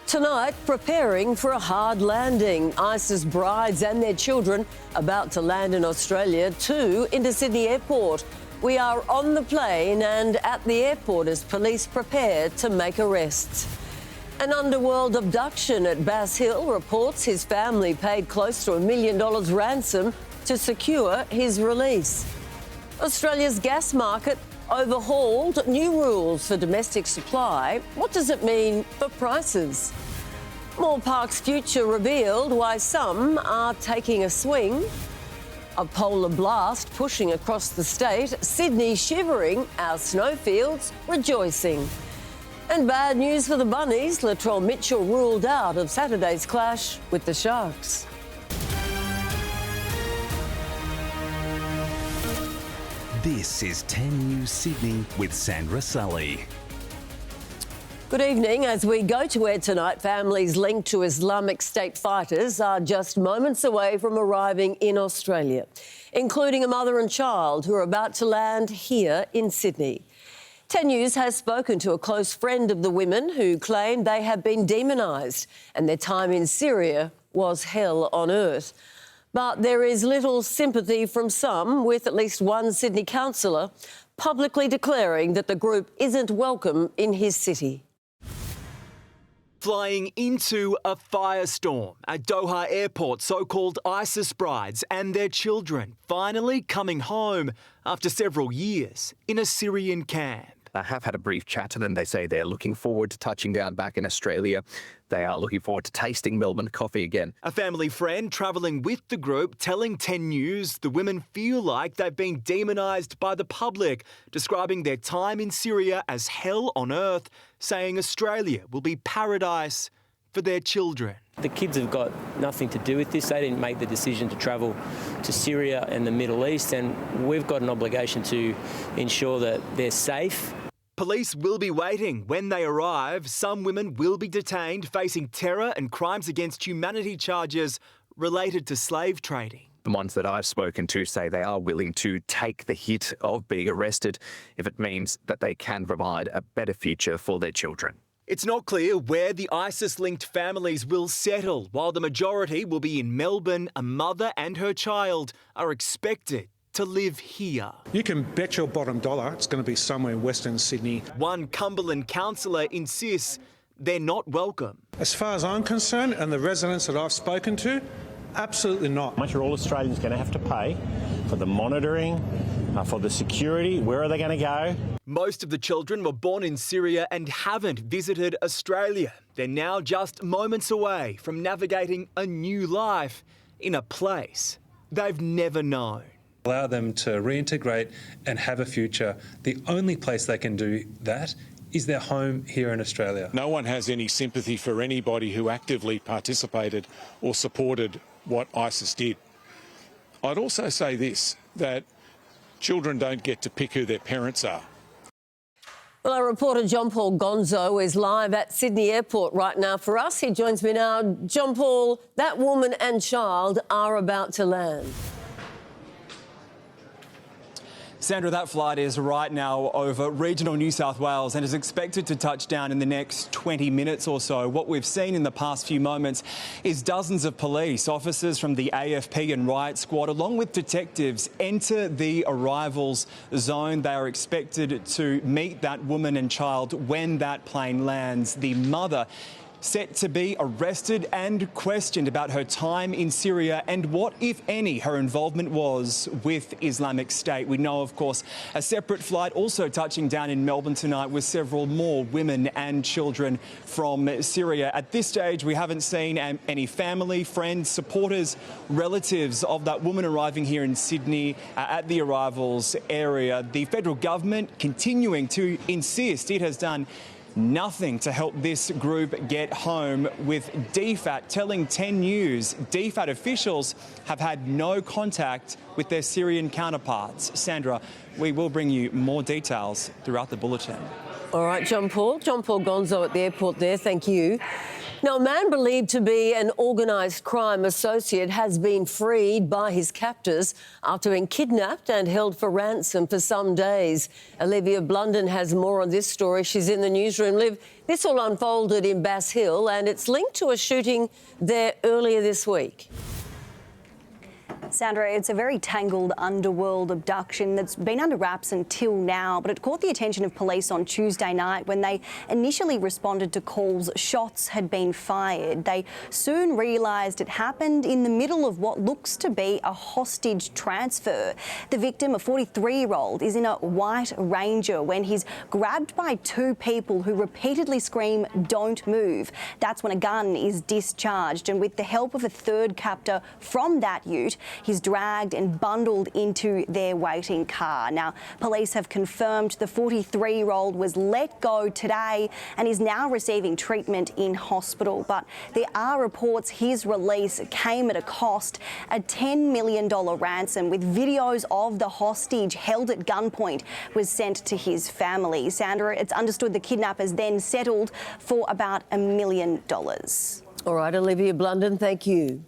Tonight, preparing for a hard landing. ISIS brides and their children about to land in Australia, too, into Sydney Airport. We are on the plane and at the airport as police prepare to make arrests. An underworld abduction at Bass Hill reports his family paid close to $1 million ransom to secure his release. Australia's gas market overhauled, new rules for domestic supply. What does it mean for prices? Moore Park's future revealed, why some are taking a swing. A polar blast pushing across the state, Sydney shivering, our snowfields rejoicing. And bad news for the Bunnies, Latrell Mitchell ruled out of Saturday's clash with the Sharks. This is 10 News Sydney with Sandra Sully. Good evening. As we go to air tonight, families linked to Islamic State fighters are just moments away from arriving in Australia, including a mother and child who are about to land here in Sydney. 10 News has spoken to a close friend of the women who claim they have been demonised and their time in Syria was hell on earth. But there is little sympathy from some, with at least one Sydney councillor publicly declaring that the group isn't welcome in his city. Flying into a firestorm at Doha Airport, so-called ISIS brides and their children finally coming home after several years in a Syrian camp. I have had a brief chat to them. They say they're looking forward to touching down back in Australia. They are looking forward to tasting Melbourne coffee again. A family friend travelling with the group telling 10 News the women feel like they've been demonised by the public, describing their time in Syria as hell on earth, saying Australia will be paradise for their children. The kids have got nothing to do with this. They didn't make the decision to travel to Syria and the Middle East, and we've got an obligation to ensure that they're safe. Police will be waiting when they arrive. Some women will be detained, facing terror and crimes against humanity charges related to slave trading. The ones that I've spoken to say they are willing to take the hit of being arrested if it means that they can provide a better future for their children. It's not clear where the ISIS-linked families will settle. While the majority will be in Melbourne, a mother and her child are expected to live here. You can bet your bottom dollar it's going to be somewhere in Western Sydney. One Cumberland councillor insists they're not welcome. As far as I'm concerned, and the residents that I've spoken to, absolutely not. Much are all Australians going to have to pay for the monitoring, for the security? Where are they going to go? Most of the children were born in Syria and haven't visited Australia. They're now just moments away from navigating a new life in a place they've never known. Allow them to reintegrate and have a future. The only place they can do that is their home here in Australia. No one has any sympathy for anybody who actively participated or supported what ISIS did. I'd also say this, that children don't get to pick who their parents are. Well, our reporter John Paul Gonzo is live at Sydney Airport right now for us. He joins me now. John Paul, that woman and child are about to land. Sandra, that flight is right now over regional New South Wales and is expected to touch down in the next 20 minutes or so. What we've seen in the past few moments is dozens of police officers from the AFP and riot squad, along with detectives, enter the arrivals zone. They are expected to meet that woman and child when that plane lands. The mother set to be arrested and questioned about her time in Syria and what, if any, her involvement was with Islamic State. We know, of course, a separate flight also touching down in Melbourne tonight with several more women and children from Syria. At this stage, we haven't seen any family, friends, supporters, relatives of that woman arriving here in Sydney at the arrivals area. The federal government continuing to insist it has done nothing to help this group get home, with DFAT telling 10 News DFAT officials have had no contact with their Syrian counterparts. Sandra, we will bring you more details throughout the bulletin. All right, John Paul Gonzo at the airport there. Thank you. Now, a man believed to be an organised crime associate has been freed by his captors after being kidnapped and held for ransom for some days. Olivia Blunden has more on this story. She's in the newsroom. Liv, this all unfolded in Bass Hill and it's linked to a shooting there earlier this week. Sandra, it's a very tangled underworld abduction that's been under wraps until now, but it caught the attention of police on Tuesday night when they initially responded to calls shots had been fired. They soon realised it happened in the middle of what looks to be a hostage transfer. The victim, a 43-year-old, is in a white Ranger when he's grabbed by two people who repeatedly scream, "Don't move." That's when a gun is discharged, and with the help of a third captor from that ute, he's dragged and bundled into their waiting car. Now, police have confirmed the 43-year-old was let go today and is now receiving treatment in hospital. But there are reports his release came at a cost, a $10 million ransom with videos of the hostage held at gunpoint was sent to his family. Sandra, it's understood the kidnappers then settled for about $1 million. All right, Olivia Blunden, thank you.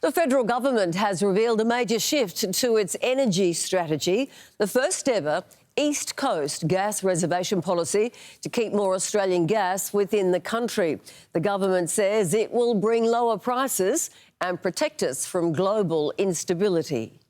The federal government has revealed a major shift to its energy strategy, the first ever East Coast gas reservation policy to keep more Australian gas within the country. The government says it will bring lower prices and protect us from global instability.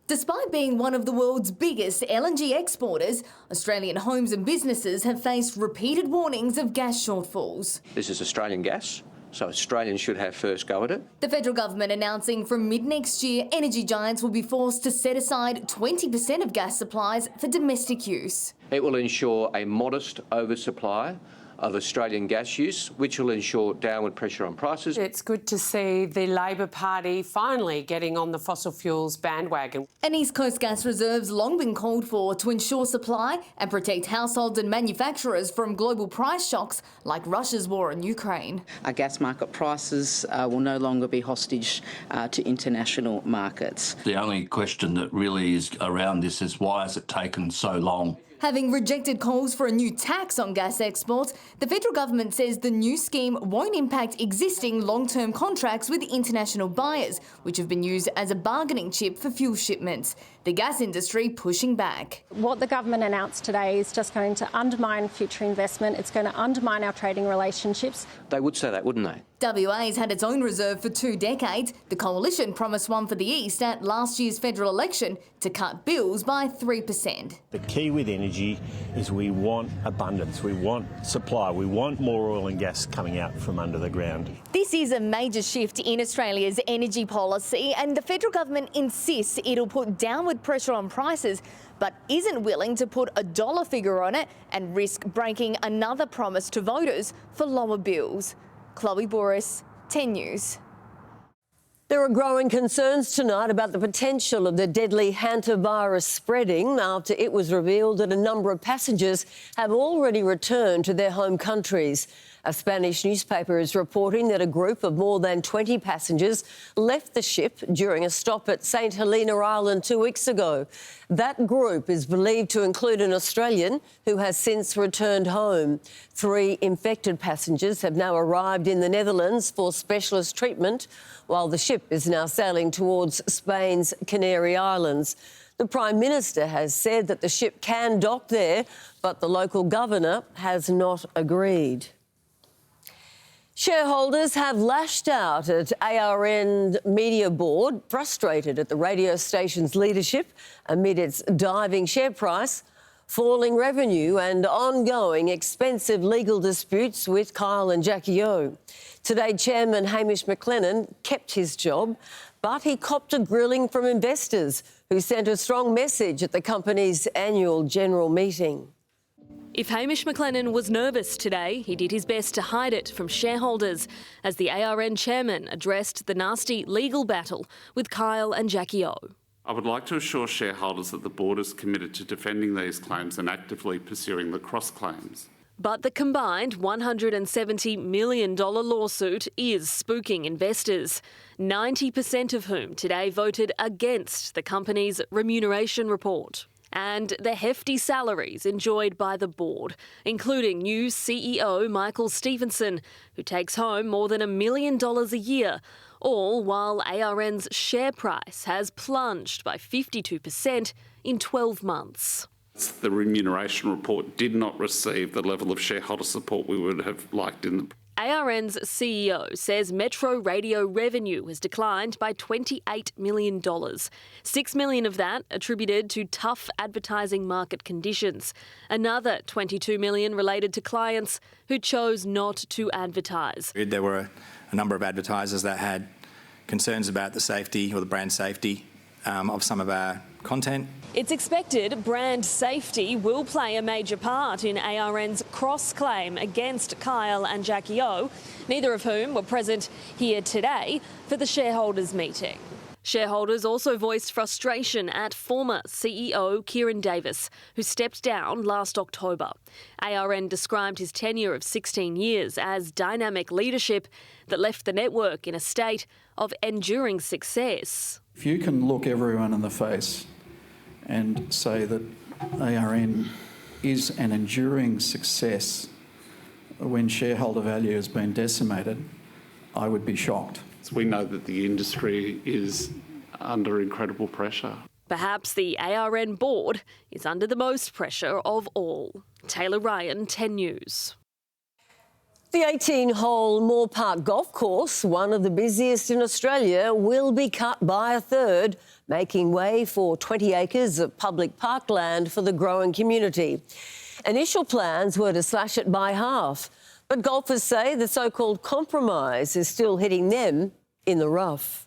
Despite being one of the world's biggest LNG exporters, Australian homes and businesses have faced repeated warnings of gas shortfalls. This is Australian gas, so Australians should have first go at it. The federal government announcing from mid-next year, energy giants will be forced to set aside 20% of gas supplies for domestic use. It will ensure a modest oversupply of Australian gas use, which will ensure downward pressure on prices. It's good to see the Labor Party finally getting on the fossil fuels bandwagon. An East Coast gas reserve's long been called for to ensure supply and protect households and manufacturers from global price shocks like Russia's war in Ukraine. Our gas market prices will no longer be hostage to international markets. The only question that really is around this is why has it taken so long? Having rejected calls for a new tax on gas exports, the federal government says the new scheme won't impact existing long-term contracts with international buyers, which have been used as a bargaining chip for fuel shipments. The gas industry pushing back. What the government announced today is just going to undermine future investment. It's going to undermine our trading relationships. They would say that, wouldn't they? WA's had its own reserve for 2 decades. The coalition promised one for the East at last year's federal election to cut bills by 3%. The key with energy is we want abundance, we want supply, we want more oil and gas coming out from under the ground. This is a major shift in Australia's energy policy, and the federal government insists it'll put downward pressure on prices, but isn't willing to put a dollar figure on it and risk breaking another promise to voters for lower bills. Chloe Boris, 10 News. There are growing concerns tonight about the potential of the deadly hantavirus spreading after it was revealed that a number of passengers have already returned to their home countries. A Spanish newspaper is reporting that a group of more than 20 passengers left the ship during a stop at St Helena Island 2 weeks ago. That group is believed to include an Australian who has since returned home. 3 infected passengers have now arrived in the Netherlands for specialist treatment, while the ship is now sailing towards Spain's Canary Islands. The Prime Minister has said that the ship can dock there, but the local governor has not agreed. Shareholders have lashed out at ARN Media Board, frustrated at the radio station's leadership amid its diving share price, falling revenue and ongoing expensive legal disputes with Kyle and Jackie O. Today, Chairman Hamish McLennan kept his job, but he copped a grilling from investors who sent a strong message at the company's annual general meeting. If Hamish McLennan was nervous today, he did his best to hide it from shareholders as the ARN chairman addressed the nasty legal battle with Kyle and Jackie O. I would like to assure shareholders that the board is committed to defending these claims and actively pursuing the cross-claims. But the combined $170 million lawsuit is spooking investors, 90% of whom today voted against the company's remuneration report. and the hefty salaries enjoyed by the board, including new CEO Michael Stevenson, who takes home more than $1 million a year, all while ARN's share price has plunged by 52% in 12 months. The remuneration report did not receive the level of shareholder support we would have liked in the ARN's CEO says Metro radio revenue has declined by $28 million. $6 million of that attributed to tough advertising market conditions. Another $22 million related to clients who chose not to advertise. There were a number of advertisers that had concerns about the safety or the brand safety of some of our content. It's expected brand safety will play a major part in ARN's cross-claim against Kyle and Jackie O, neither of whom were present here today for the shareholders' meeting. Shareholders also voiced frustration at former CEO Kieran Davis, who stepped down last October. ARN described his tenure of 16 years as dynamic leadership that left the network in a state of enduring success. If you can look everyone in the face and say that ARN is an enduring success when shareholder value has been decimated, I would be shocked. We know that the industry is under incredible pressure. Perhaps the ARN board is under the most pressure of all. Taylor Ryan, 10 News. The 18-hole Moore Park Golf Course, one of the busiest in Australia, will be cut by a third, making way for 20 acres of public parkland for the growing community. Initial plans were to slash it by half, but golfers say the so-called compromise is still hitting them in the rough.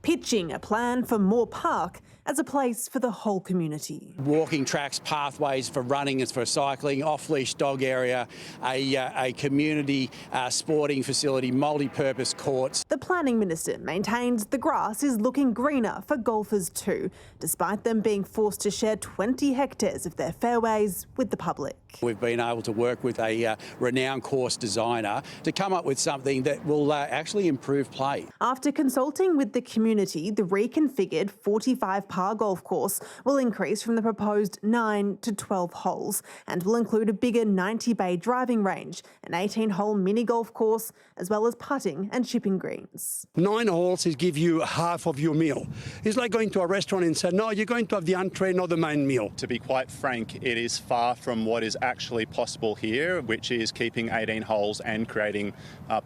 Pitching a plan for Moore Park as a place for the whole community. Walking tracks, pathways for running and for cycling, off-leash dog area, a community sporting facility, multi-purpose courts. The Planning Minister maintains the grass is looking greener for golfers too, despite them being forced to share 20 hectares of their fairways with the public. We've been able to work with a renowned course designer to come up with something that will actually improve play. After consulting with the community, the reconfigured 45-par golf course will increase from the proposed 9 to 12 holes and will include a bigger 90-bay driving range, an 18-hole mini golf course, as well as putting and chipping greens. 9 holes is give you half of your meal. It's like going to a restaurant and say, no, you're going to have the entree, not the main meal. To be quite frank, it is far from what is actually possible here, which is keeping 18 holes and creating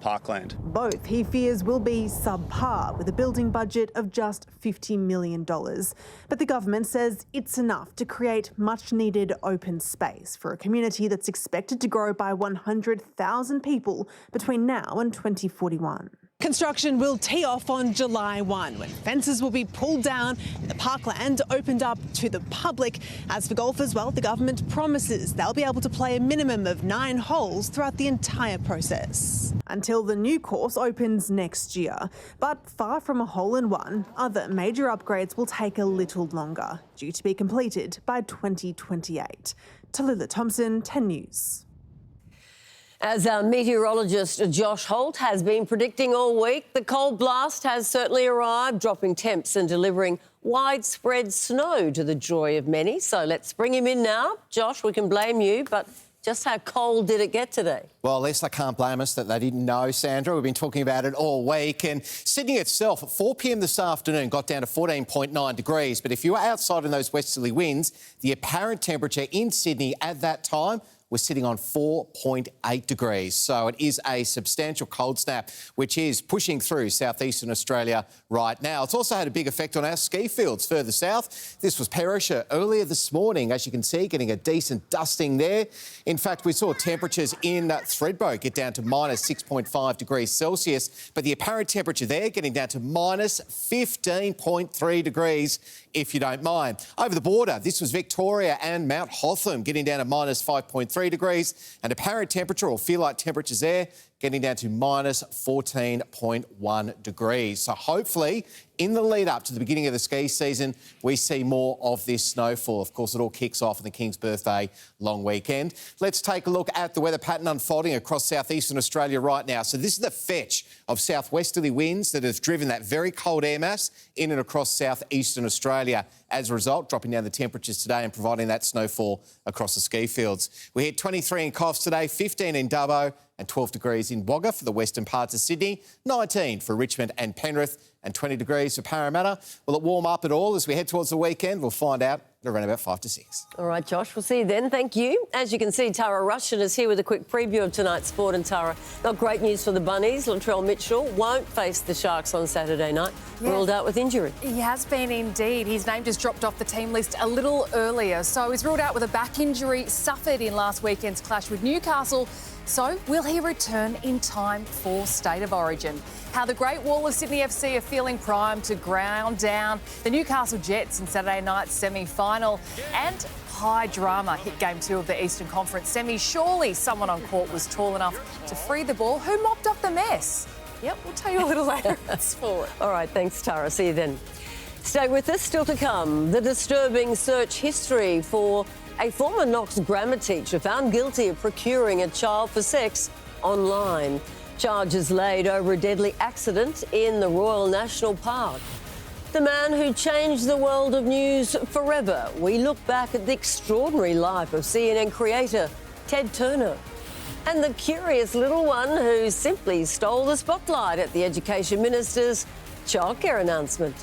parkland. Both, he fears, will be subpar with a building budget of just $50 million. But the government says it's enough to create much-needed open space for a community that's expected to grow by 100,000 people between now and 2041. Construction will tee off on July 1, when fences will be pulled down and the parkland opened up to the public. As for golfers, well, the government promises they'll be able to play a minimum of 9 holes throughout the entire process, until the new course opens next year. But far from a hole-in-one, other major upgrades will take a little longer, due to be completed by 2028. Tallulah Thompson, 10 News. As our meteorologist Josh Holt has been predicting all week, the cold blast has certainly arrived, dropping temps and delivering widespread snow to the joy of many. So let's bring him in now. Josh, we can blame you, but just how cold did it get today? Well, at least I can't blame us that they didn't know, Sandra. We've been talking about it all week. And Sydney itself at 4 p.m. this afternoon got down to 14.9 degrees. But if you were outside in those westerly winds, the apparent temperature in Sydney at that time was sitting on 4.8 degrees. So it is a substantial cold snap, which is pushing through southeastern Australia right now. It's also had a big effect on our ski fields further south. This was Perisher earlier this morning, as you can see, getting a decent dusting there. In fact, we saw temperatures in Thredbo get down to minus 6.5 degrees Celsius, but the apparent temperature there getting down to minus 15.3 degrees, if you don't mind. Over the border, this was Victoria and Mount Hotham getting down to minus 5.3 degrees, and apparent temperature or feel like temperatures there getting down to minus 14.1 degrees. So hopefully, in the lead up to the beginning of the ski season, we see more of this snowfall. Of course, it all kicks off on the King's Birthday long weekend. Let's take a look at the weather pattern unfolding across southeastern Australia right now. So this is the fetch of southwesterly winds that have driven that very cold air mass in and across southeastern Australia. As a result, dropping down the temperatures today and providing that snowfall across the ski fields. We hit 23 in Coffs today, 15 in Dubbo and 12 degrees in Wagga for the western parts of Sydney, 19 for Richmond and Penrith and 20 degrees for Parramatta. Will it warm up at all as we head towards the weekend? We'll find out at around about 5 to 6. All right, Josh, we'll see you then. Thank you. As you can see, Tara Rushen is here with a quick preview of tonight's sport. And Tara, got great news for the Bunnies. Latrell Mitchell won't face the Sharks on Saturday night, ruled out with injury. He has been indeed. His name just dropped off the team list a little earlier. So he's ruled out with a back injury suffered in last weekend's clash with Newcastle. So will he return in time for State of Origin? How the Great Wall of Sydney FC are feeling primed to ground down the Newcastle Jets in Saturday night's semi-final. And high drama hit Game 2 of the Eastern Conference semi. Surely someone on court was tall enough to free the ball. Who mopped up the mess? Yep, we'll tell you a little later in sport. All right, thanks, Tara. See you then. Stay with us. Still to come, the disturbing search history for a former Knox grammar teacher found guilty of procuring a child for sex online. Charges laid over a deadly accident in the Royal National Park. The man who changed the world of news forever. We look back at the extraordinary life of CNN creator Ted Turner. And the curious little one who simply stole the spotlight at the Education Minister's childcare announcement.